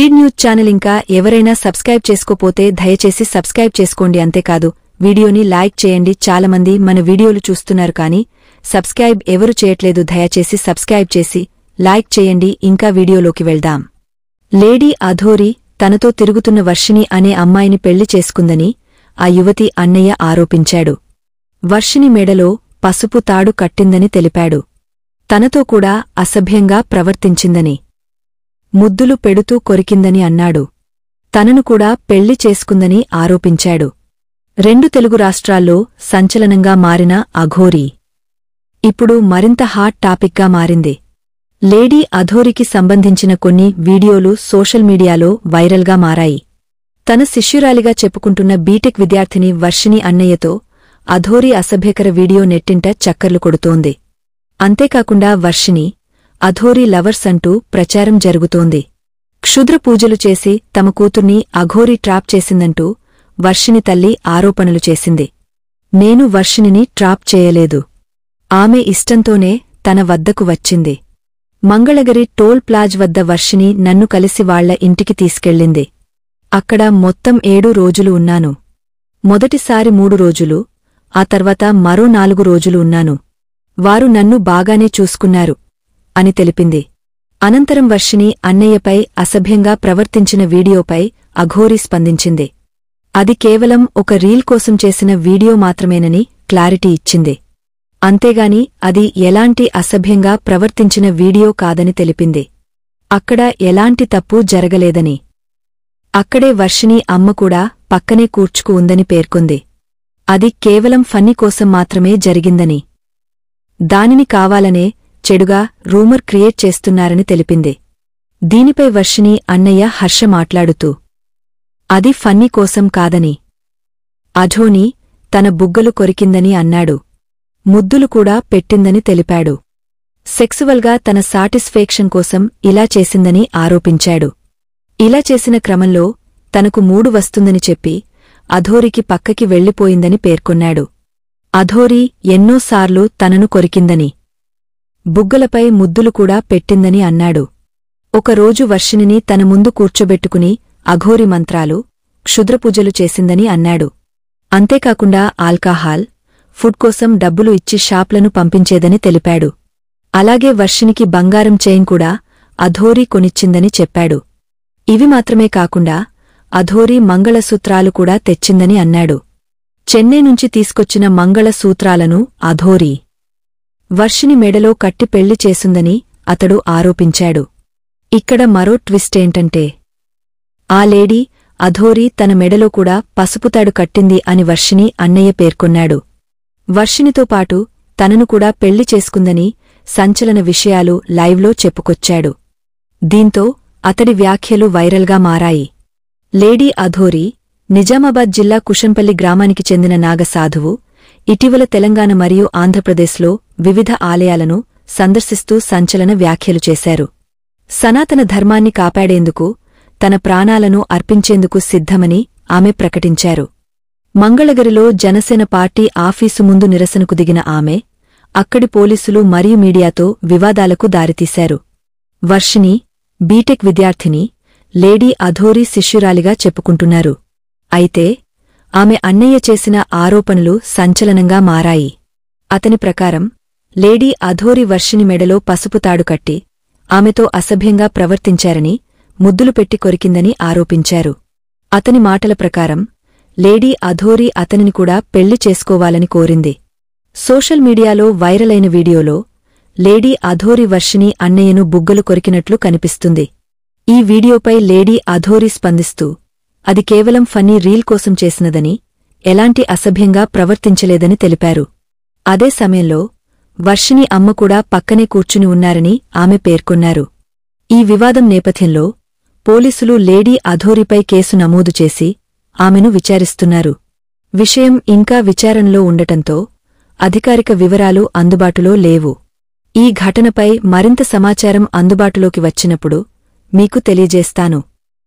Speed news channel ఇంకా ఎవరైనా subscribe చేసుకోపోతే దయచేసి సబ్స్క్రైబ్ చేసుకోండి. అంతేకాదు వీడియోని లైక్ చేయండి. చాలామంది మన వీడియోలు చూస్తున్నారు కానీ సబ్స్క్రైబ్ ఎవరు చేయట్లేదు. దయచేసి సబ్స్క్రైబ్ చేసి లైక్ చేయండి. ఇంకా వీడియోలోకి వెళ్దాం. లేడీ అధోరి తనతో తిరుగుతున్న వర్షిణి అనే అమ్మాయిని పెళ్లి చేసుకుందని ఆ యువతి అన్నయ్య ఆరోపించాడు. వర్షిణి మెడలో పసుపు తాడు కట్టిందని తెలిపాడు. తనతో కూడా అసభ్యంగా ప్రవర్తించిందని, ముద్దులు పెడుతూ కొరికిందని అన్నాడు. తనను కూడా పెళ్లి చేసుకుందని ఆరోపించాడు. 2 తెలుగు రాష్ట్రాల్లో సంచలనంగా మారిన అఘోరీ ఇప్పుడు మరింత హాట్ టాపిక్గా మారింది. లేడీ అధోరికి సంబంధించిన కొన్ని వీడియోలు సోషల్ మీడియాలో వైరల్గా మారాయి. తన శిష్యురాలిగా చెప్పుకుంటున్న బీటెక్ విద్యార్థిని వర్షిణి అన్నయ్యతో అధోరి అసభ్యకర వీడియో నెట్టింట చక్కర్లు కొడుతోంది. అంతేకాకుండా వర్షిణి అధోరి లవర్స్ అంటూ ప్రచారం జరుగుతోంది. క్షుద్ర పూజలు చేసి తమ కూతుర్ని అఘోరి ట్రాప్ చేసిందంటూ వర్షిణి తల్లి ఆరోపణలు చేసింది. నేను వర్షిణిని ట్రాప్ చేయలేదు. ఆమె ఇష్టంతోనే తన వద్దకు వచ్చింది. మంగళగిరి టోల్ ప్లాజ్ వద్ద వర్షిణి నన్ను కలిసి వాళ్ల ఇంటికి తీసుకెళ్ళింది. అక్కడ మొత్తం 7 రోజులు ఉన్నాను. మొదటిసారి 3 రోజులు, ఆ తర్వాత మరో 4 రోజులు ఉన్నాను. వారు నన్ను బాగానే చూసుకున్నారు అని తెలిపింది. అనంతరం వర్షిణి అన్నయ్యపై అసభ్యంగా ప్రవర్తించిన వీడియోపై అఘోరి స్పందించింది. అది కేవలం ఒక రీల్ కోసం చేసిన వీడియో మాత్రమేనని క్లారిటీ ఇచ్చింది. అంతేగాని అది ఎలాంటి అసభ్యంగా ప్రవర్తించిన వీడియో కాదని తెలిపింది. అక్కడ ఎలాంటి తప్పు జరగలేదని, అక్కడే వర్షిణి అమ్మ కూడా పక్కనే కూర్చుకు ఉందని పేర్కొంది. అది కేవలం ఫన్నీ కోసం మాత్రమే జరిగిందని, దానిని కావాలనే చెడుగా రూమర్ క్రియేట్ చేస్తున్నారని తెలిపింది. దీనిపై వర్షిణి అన్నయ్య హర్ష మాట్లాడుతూ అది ఫన్నీ కోసం కాదని, అధోని తన బుగ్గలు కొరికిందని అన్నాడు. ముద్దులు కూడా పెట్టిందని తెలిపాడు. సెక్సువల్గా తన సాటిస్ఫేక్షన్ కోసం ఇలా చేసిందని ఆరోపించాడు. ఇలా చేసిన క్రమంలో తనకు మూడు వస్తుందని చెప్పి అధోరికి పక్కకి వెళ్లిపోయిందని పేర్కొన్నాడు. అధోరి ఎన్నోసార్లు తనను కొరికిందని, బుగ్గలపై ముద్దులు కూడా పెట్టిందని అన్నాడు. ఒకరోజు వర్షిణిని తన ముందు కూర్చోబెట్టుకుని అఘోరి మంత్రాలు, క్షుద్రపూజలు చేసిందని అన్నాడు. అంతేకాకుండా ఆల్కహాల్, ఫుడ్ కోసం డబ్బులు ఇచ్చి షాప్లను పంపించేదని తెలిపాడు. అలాగే వర్షిణికి బంగారం చైన్ కూడా అధోరి కొనిచ్చిందని చెప్పాడు. ఇవి మాత్రమే కాకుండా అధోరి మంగళసూత్రాలు కూడా తెచ్చిందని అన్నాడు. చెన్నై నుంచి తీసుకొచ్చిన మంగళసూత్రాలను అధోరి వర్షిణి మెడలో కట్టి పెళ్లి చేసుందని అతడు ఆరోపించాడు. ఇక్కడ మరో ట్విస్టేంటంటే ఆ లేడీ అధోరి తన మెడలో కూడా పసుపుతాడు కట్టింది అని వర్షిణి అన్నయ్య పేర్కొన్నాడు. వర్షిణితో పాటు తనను కూడా పెళ్లి చేసుకుందని సంచలన విషయాలు లైవ్లో చెప్పుకొచ్చాడు. దీంతో అతడి వ్యాఖ్యలు వైరల్గా మారాయి. లేడీ అధోరి నిజామాబాద్ జిల్లా కుషంపల్లి గ్రామానికి చెందిన నాగసాధువు. ఇటీవల తెలంగాణ మరియు ఆంధ్రప్రదేశ్లో వివిధ ఆలయాలను సందర్శిస్తూ సంచలన వ్యాఖ్యలు చేశారు. సనాతన ధర్మాన్ని కాపాడేందుకు తన ప్రాణాలను అర్పించేందుకు సిద్ధమని ఆమె ప్రకటించారు. మంగళగిరిలో జనసేన పార్టీ ఆఫీసు ముందు నిరసనకు దిగిన ఆమె అక్కడి పోలీసులు మరియు మీడియాతో వివాదాలకు దారితీశారు. వర్షిణి బీటెక్ విద్యార్థిని లేడీ అధోరి శిష్యురాలిగా చెప్పుకుంటున్నారు. అయితే ఆమె అన్నయ్య చేసిన ఆరోపణలు సంచలనంగా మారాయి. అతని ప్రకారం లేడీ అధోరి వర్షిణి మెడలో పసుపు తాడు కట్టి ఆమెతో అసభ్యంగా ప్రవర్తించారని, ముద్దులు పెట్టి కొరికిందని ఆరోపించారు. అతని మాటల ప్రకారం లేడీ అధోరి అతనిని కూడా పెళ్లి చేసుకోవాలని కోరింది. సోషల్ మీడియాలో వైరలైన వీడియోలో లేడీ అధోరి వర్షిణి అన్నయ్యను బుగ్గలు కొరికినట్లు కనిపిస్తుంది. ఈ వీడియోపై లేడీ అధోరి స్పందిస్తూ అది కేవలం ఫన్నీ రీల్ కోసం చేసినదని, ఎలాంటి అసభ్యంగా ప్రవర్తించలేదని తెలిపారు. అదే సమయంలో వర్షిణి అమ్మ కూడా పక్కనే కూర్చుని ఉన్నారని ఆమె పేర్కొన్నారు. ఈ వివాదం నేపథ్యంలో పోలీసులు లేడీ అధోరిపై కేసు నమోదు చేసి ఆమెను విచారిస్తున్నారు. విషయం ఇంకా విచారణలో ఉండటంతో అధికారిక వివరాలు అందుబాటులో లేవు. ఈ ఘటనపై మరింత సమాచారం అందుబాటులోకి వచ్చినప్పుడు మీకు తెలియజేస్తాను.